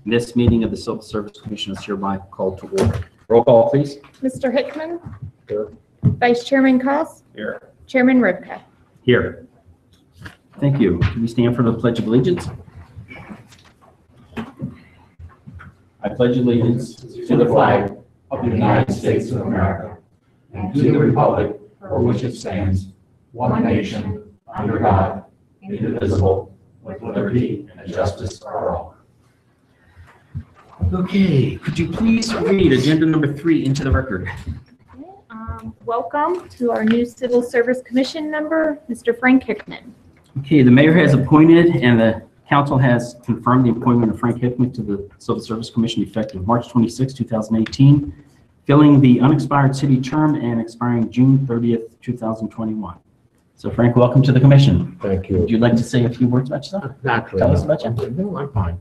This meeting of the Civil Service Commission is hereby called to order. Roll call, please. Mr. Hickman? Here. Vice Chairman Koss? Here. Chairman Rivka? Here. Thank you. Can we stand for the Pledge of Allegiance? I pledge allegiance to the flag of the United States of America and to the republic for which it stands, one nation, under God, indivisible, with liberty and justice for all. Okay, could you please read agenda number 3 into the record? Welcome to our new Civil Service Commission member, Mr. Frank Hickman. Okay, the mayor has appointed and the council has confirmed the appointment of Frank Hickman to the Civil Service Commission effective March 26, 2018, filling the unexpired city term and expiring June 30th, 2021. So Frank, welcome to the commission. Thank you. Would you like to say a few words about yourself? Naturally. Tell us about you. No, I'm fine.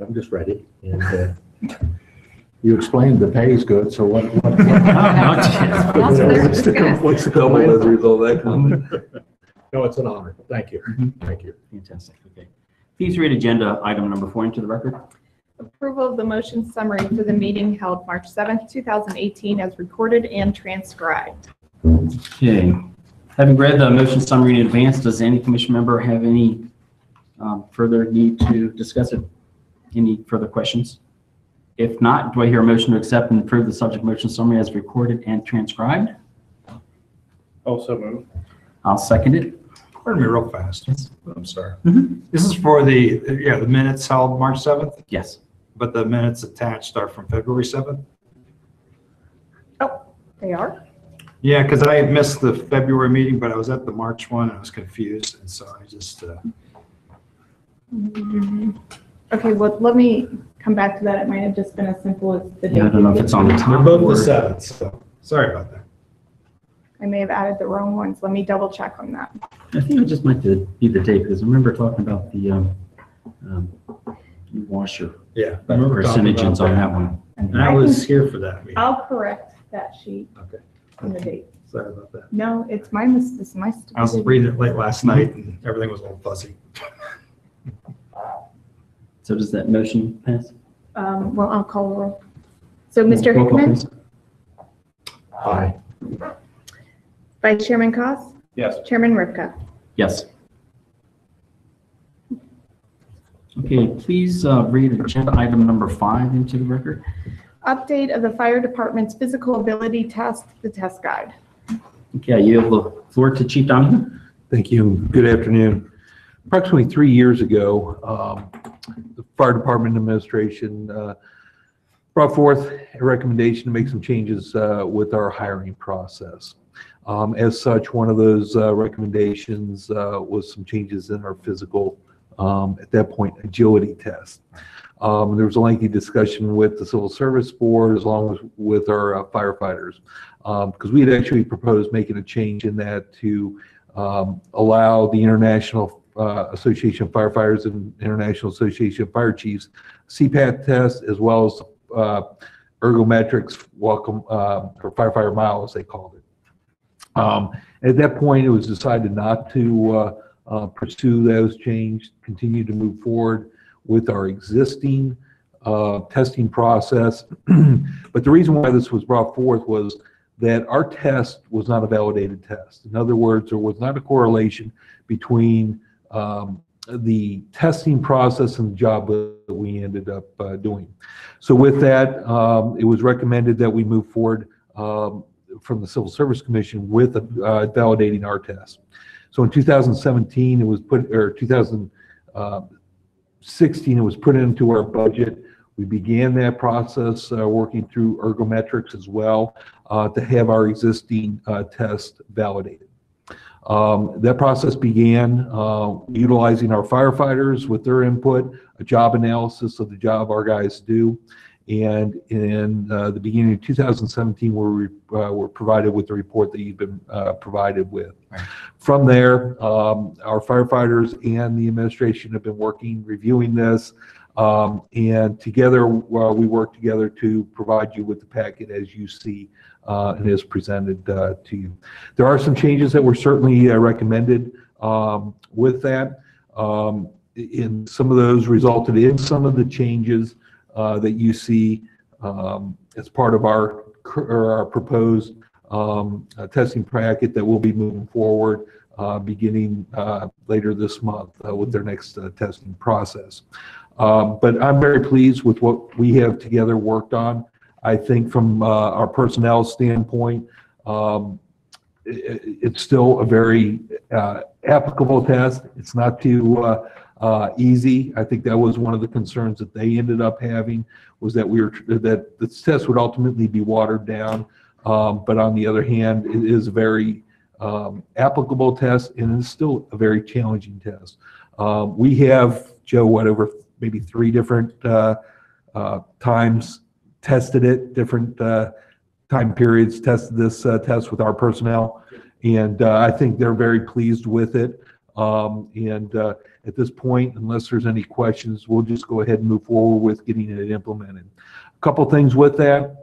I'm just ready. And you explained the pay is good, so what what's the Double as a result of that comment. No, it's an honor. Thank you. Thank you. Fantastic. Okay. Please read agenda item number 4 into the record. Approval of the motion summary for the meeting held March 7th, 2018 as recorded and transcribed. Okay. Having read the motion summary in advance, does any commission member have any further need to discuss it? Any further questions? If not, do I hear a motion to accept and approve the subject motion summary as recorded and transcribed? Also move. I'll second it. Pardon me real fast. Yes. I'm sorry. Mm-hmm. This is for the minutes held March 7th, Yes. but the minutes attached are from February 7th. Oh, they are? Yeah, because I missed the February meeting, but I was at the March one and I was confused. And so I just, Okay, well, let me come back to that. It might have just been as simple as the date. Yeah, I don't know if it's on the top. they're both or- the 7th. So sorry about that. I may have added the wrong ones. Let me double check on that. I think it just might be the date because I remember talking about the washer Yeah. I remember talking about percentages on that one. And I was here for that meeting. I'll correct that sheet Okay. on the date. Sorry about that. No, it's my mistake. It's my I was stupidity. reading it late last night and everything was a little fuzzy. So does that motion pass? Well, I'll call the roll. So, Mr. Roll call, Hickman? please. Aye. Vice Chairman Koss? Yes. Chairman Rivka? Yes. Okay, please read agenda item number 5 into the record. Update of the fire department's physical ability test, the test guide. Okay, I yield the floor to Chief Donahue. Thank you. Good afternoon. Approximately 3 years ago, the Fire Department Administration brought forth a recommendation to make some changes with our hiring process. As such, one of those recommendations was some changes in our physical, at that point, agility test. There was a lengthy discussion with the Civil Service Board as long as with our firefighters, because we had actually proposed making a change in that to allow the International Association of Firefighters and International Association of Fire Chiefs CPAT test, as well as ergometrics welcome or firefighter mile, as they called it. At that point, it was decided not to pursue those changes, continue to move forward with our existing testing process. But the reason why this was brought forth was that our test was not a validated test. In other words, there was not a correlation between the testing process and the job that we ended up doing. So with that, it was recommended that we move forward from the Civil Service Commission with validating our test. So in 2017, it was put, or 2016, it was put into our budget. We began that process working through ergometrics as well to have our existing test validated. That process began utilizing our firefighters with their input, a job analysis of the job our guys do, and in the beginning of 2017, we were provided with the report that you've been provided with. Right. From there, our firefighters and the administration have been working, reviewing this, and together we work together to provide you with the packet as you see and is presented to you. There are some changes that were certainly recommended with that. and some of those resulted in some of the changes that you see as part of our proposed testing packet that will be moving forward beginning later this month with their next testing process. But I'm very pleased with what we have together worked on. I think from our personnel standpoint, it's still a very applicable test. It's not too easy. I think that was one of the concerns that they ended up having, was that that this test would ultimately be watered down. But on the other hand, it is a very applicable test, and it's still a very challenging test. We have, Joe, whatever, maybe 3 different times tested it, different time periods tested this test with our personnel, and I think they're very pleased with it. At this point, unless there's any questions, we'll just go ahead and move forward with getting it implemented. A couple things with that.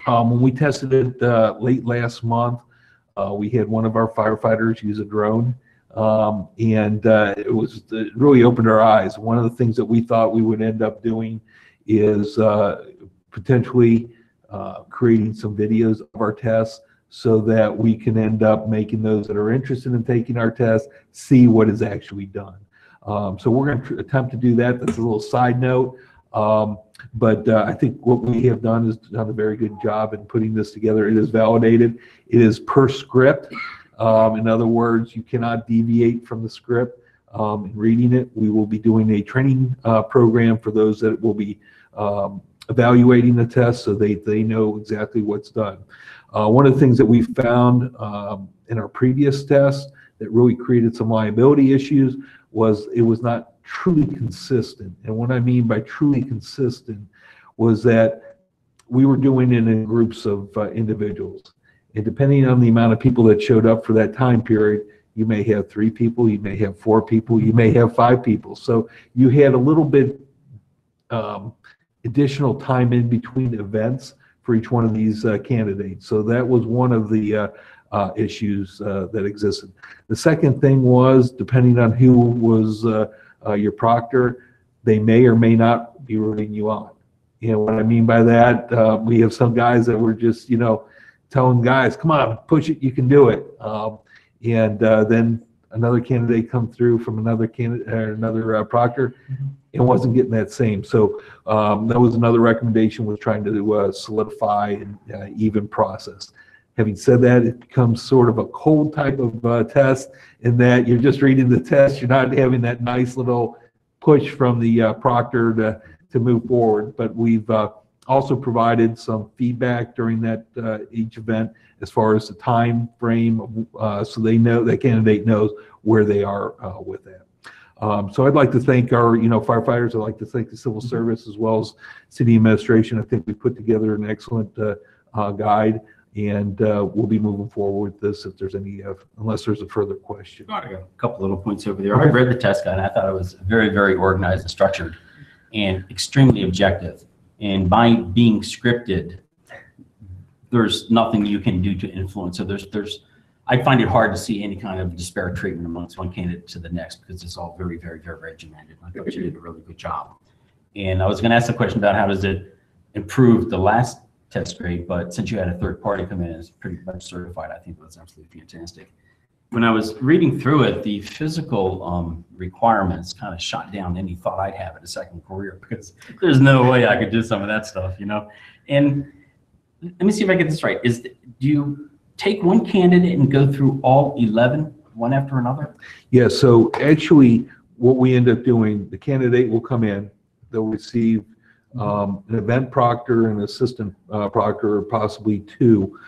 When we tested it late last month, we had one of our firefighters use a drone, and it really opened our eyes. One of the things that we thought we would end up doing is potentially creating some videos of our tests so that we can end up making those that are interested in taking our test see what is actually done. So we're going to attempt to do that. That's a little side note. But I think what we have done is done a very good job in putting this together. It is validated. It is per script. In other words, you cannot deviate from the script in reading it. We will be doing a training program for those that will be evaluating the test, so they know exactly what's done. One of the things that we found in our previous test that really created some liability issues was it was not truly consistent. And what I mean by truly consistent was that we were doing it in groups of individuals. And depending on the amount of people that showed up for that time period, you may have 3 people, you may have 4 people, you may have 5 people. So you had a little bit additional time in between events for each one of these candidates. So that was one of the issues that existed. The second thing was, depending on who was your proctor, they may or may not be rooting you on. You know what I mean by that? We have some guys that were just, telling guys, come on, push it, you can do it. Then another candidate come through from another candidate or another proctor and wasn't getting that same. So that was another recommendation, was trying to solidify an even process. Having said that, it becomes sort of a cold type of test in that you're just reading the test. You're not having that nice little push from the proctor to move forward. But we've also provided some feedback during that each event as far as the time frame, so they know, that candidate knows where they are with that. So I'd like to thank our firefighters. I'd like to thank the civil service as well as city administration. I think we put together an excellent guide. And we'll be moving forward with this if there's any, unless there's a further question. I got a couple little points over there. I read the test guide, and I thought it was very, very organized and structured and extremely objective. And by being scripted, there's nothing you can do to influence. So I find it hard to see any kind of disparate treatment amongst one candidate to the next, because it's all very, very, very regimented. I thought you did a really good job. And I was going to ask a question about how does it improve the last test grade, but since you had a third party come in and is pretty much certified, I think that's absolutely fantastic. When I was reading through it, the physical requirements kind of shot down any thought I'd have at a second career, because there's no way I could do some of that stuff, And let me see if I get this right. Do you take one candidate and go through all 11, one after another? Yeah, so actually what we end up doing, the candidate will come in, they'll receive an event proctor, an assistant proctor, or possibly 2,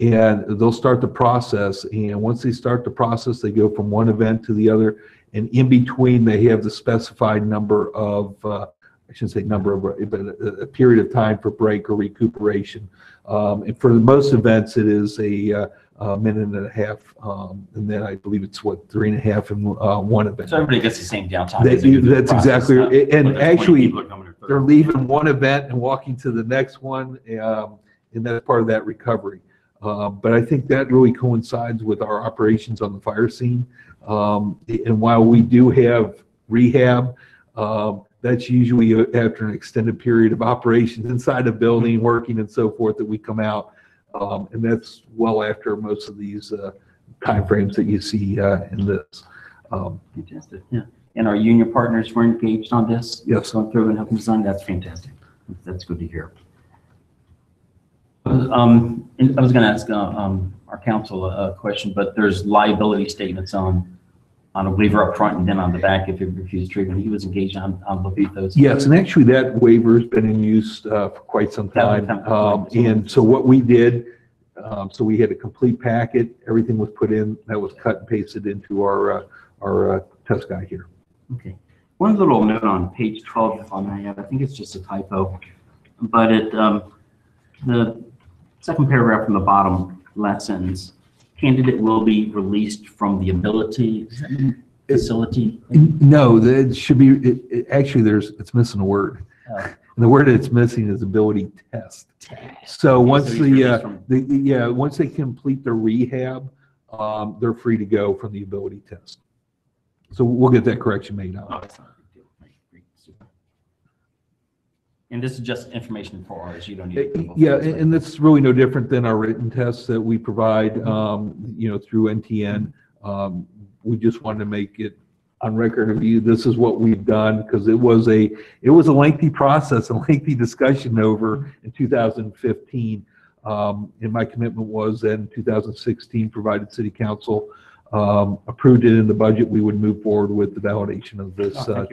and they'll start the process. And once they start the process, they go from one event to the other, and in between they have the specified number of, I shouldn't say number of, but a period of time for break or recuperation. And for most events, it is a minute and a half, and then I believe it's 3.5 in one event. So everybody gets the same downtime. That's exactly right. And actually, they're leaving one event and walking to the next one, and that's part of that recovery. But I think that really coincides with our operations on the fire scene. And while we do have rehab. That's usually after an extended period of operations inside a building, working and so forth, that we come out. And that's well after most of these timeframes that you see in this. Fantastic, yeah. And our union partners were engaged on this? Yes. Going through and helping design, that's fantastic. That's good to hear. And I was going to ask our council a question, but there's liability statements on a waiver up front and then on the back if you refuse treatment. He was engaged on both of those. Yes, and actually that waiver has been in use for quite some time. And so what we did, so we had a complete packet, everything was put in, that was cut and pasted into our test guide here. Okay. One little note on page 12, if I may add, I think it's just a typo, but the second paragraph from the bottom, last sentence, candidate will be released from the ability facility. No, that should be, actually it's missing a word. And the word it's missing is ability test. So once once they complete their rehab, they're free to go from the ability test. So we'll get that correction made now. Oh, that's not a big deal. Great, super. And this is just information for ours. You don't need to. Yeah, and that's really no different than our written tests that we provide, through NTN. We just wanted to make it on record of you. This is what we've done because it was a lengthy process, a lengthy discussion over in 2015. And my commitment was that in 2016, provided City Council approved it in the budget, we would move forward with the validation of this test.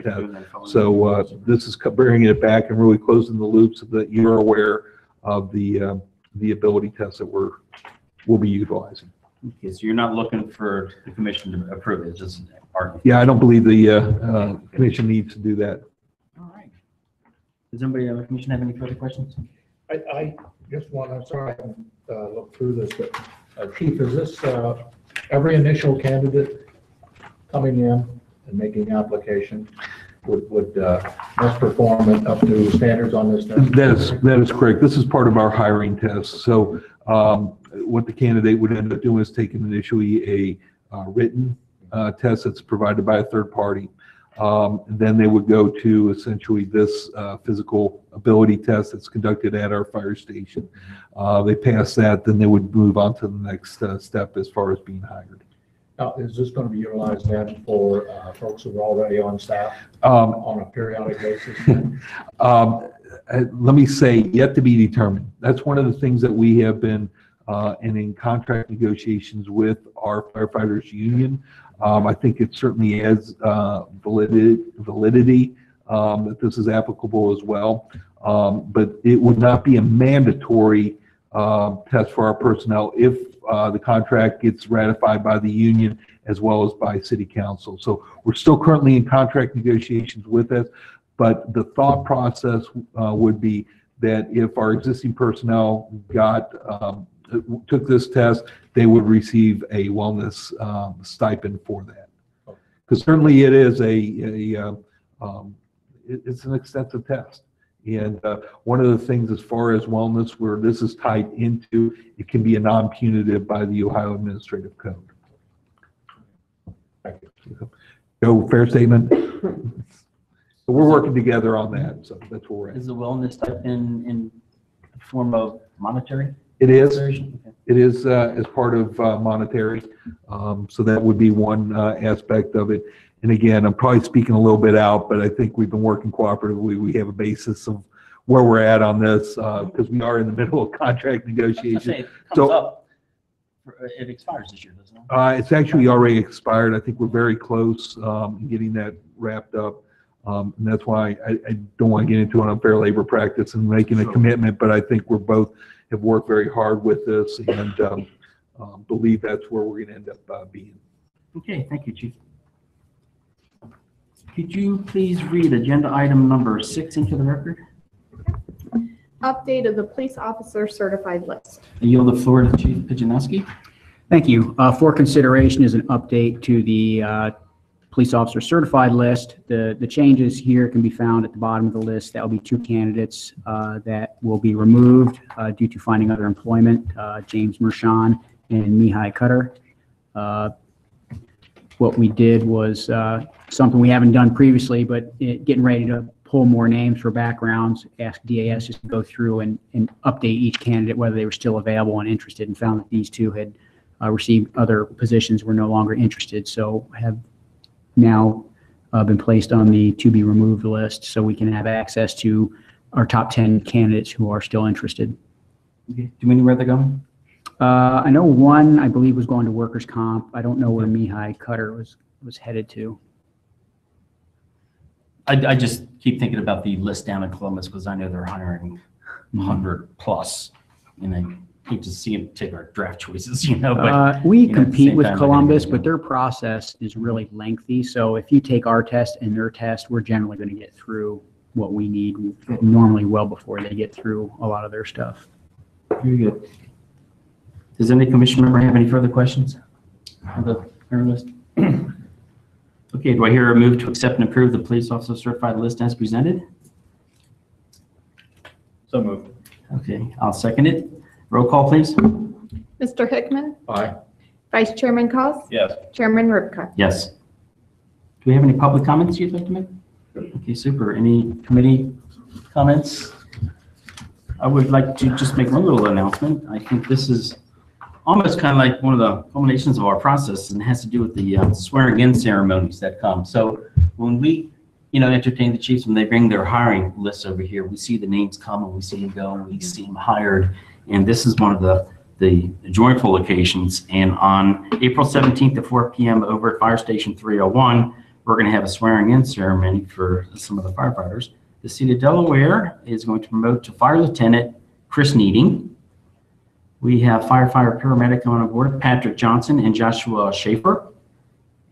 So this is bringing it back and really closing the loop so that you're aware of the ability test that we'll be utilizing. Okay, so you're not looking for the commission to approve it, it's just part of it. Yeah, I don't believe the commission needs to do that. All right. Does anybody on the commission have any further questions? I just want, I'm sorry, I haven't looked through this, but Chief, is this every initial candidate coming in and making application would must perform it up to standards on this test? That is correct. This is part of our hiring test. So what the candidate would end up doing is taking initially a written test that's provided by a third party. Then they would go to essentially this physical ability test that's conducted at our fire station. They pass that, then they would move on to the next step as far as being hired. Now, is this going to be utilized then for folks who are already on staff on a periodic basis? Let me say, yet to be determined. That's one of the things that we have been in contract negotiations with our firefighters union. I think it certainly adds validity that this is applicable as well. But it would not be a mandatory test for our personnel if the contract gets ratified by the union as well as by City Council. So we're still currently in contract negotiations with this, but the thought process would be that if our existing personnel took this test, they would receive a wellness stipend for that. Because certainly it is it's an extensive test. And one of the things as far as wellness, where this is tied into, it can be a non-punitive by the Ohio Administrative Code. Thank you. No fair statement. So we're working together on that. So that's where we're at. Is the wellness type in form of monetary? It is. Okay. It is as part of monetary. So that would be one aspect of it. And again, I'm probably speaking a little bit out, but I think we've been working cooperatively. We have a basis of where we're at on this because we are in the middle of contract negotiations. It comes up. It expires this year, doesn't it? It's actually already expired. I think we're very close in getting that wrapped up. And that's why I don't want to get into an unfair labor practice and making a commitment, but I think we're both have worked very hard with this and believe that's where we're going to end up being. Okay, thank you, Chief. Could you please read agenda item number 6 into the record? Update of the police officer certified list. I yield the floor to Chief Pijanowski. Thank you. For consideration is an update to the police officer certified list. The changes here can be found at the bottom of the list. That will be 2 candidates that will be removed due to finding other employment, James Mershon and Mihai Cutter. what we did was something we haven't done previously, but getting ready to pull more names for backgrounds, ask DAS just to go through and update each candidate, whether they were still available and interested, and found that these two had received other positions, were no longer interested, so have now been placed on the to be removed list, so we can have access to our top 10 candidates who are still interested. Okay. Do we know where they're going? I know one, I believe, was going to workers' comp. I don't know where Mihai Cutter was headed to. I just keep thinking about the list down in Columbus because I know they're hiring 100 plus, and I hate to see them take our draft choices, but we you know, at the compete same with time, Columbus, they're gonna but their process is really lengthy. So if you take our test and their test, we're generally going to get through what we need normally well before they get through a lot of their stuff. Very good. Does any commission member have any further questions on the hiring list? Okay, do I hear a move to accept and approve the police officer certified list as presented? So moved. Okay, I'll second it. Roll call, please. Mr. Hickman, Aye. Vice Chairman Cost, Yes. Chairman Rivka. Yes. Do we have any public comments you'd like to make? Okay, super. Any committee comments? I would like to just make one little announcement. I think this is almost kind of like one of the culminations of our process, and it has to do with the swearing in ceremonies that come. So when we, entertain the chiefs, when they bring their hiring lists over here, we see the names come and we see them go and we see them hired. And this is one of the joyful occasions. And on April 17th at 4 p.m. over at Fire Station 301, we're going to have a swearing in ceremony for some of the firefighters. The state of Delaware is going to promote to Fire Lieutenant Chris Needing. We have firefighter paramedic on board, Patrick Johnson and Joshua Schaefer,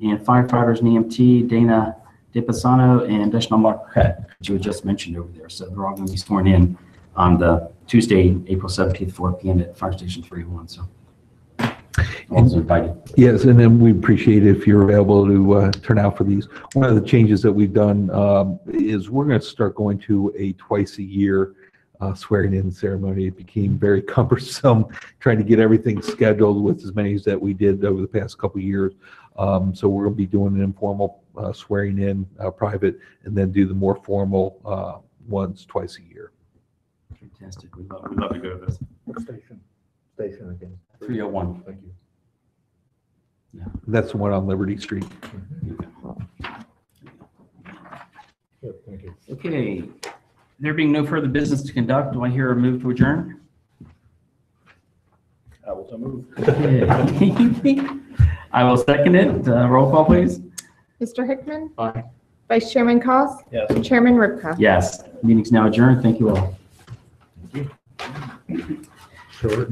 and firefighters and EMT, Dana DePasano and Deshna Marquette, which you had just mentioned over there. So they're all going to be sworn in on the Tuesday, April 17th, 4 p.m. at Fire Station 301. So also invited. Yes, and then we appreciate it if you're available to turn out for these. One of the changes that we've done is we're going to start going to a twice a year swearing in ceremony. It became very cumbersome trying to get everything scheduled with as many as that we did over the past couple of years. So we're going to be doing an informal swearing in private, and then do the more formal ones twice a year. Fantastic. We'd love to go to this. Station again. 301. Thank you. That's the one on Liberty Street. Good, thank you. Okay. There being no further business to conduct, do I hear a move to adjourn? I will so move. Okay. I will second it. Roll call, please. Mr. Hickman, Aye. Vice Chairman Cost, Yes. Chairman Rivka. Yes. Meeting's now adjourned. Thank you all. Sure. I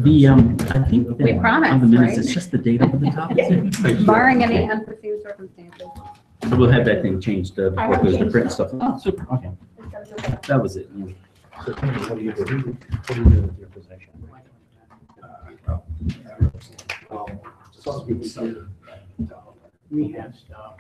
think that We promised, on the minutes, right? it's just the date up at the top. Barring any unforeseen circumstances. So we'll have that thing changed before it goes to print and stuff. Oh, super. Okay. That was it. Yeah. So tell me, what do you do? What do you do with your position? We have stuff.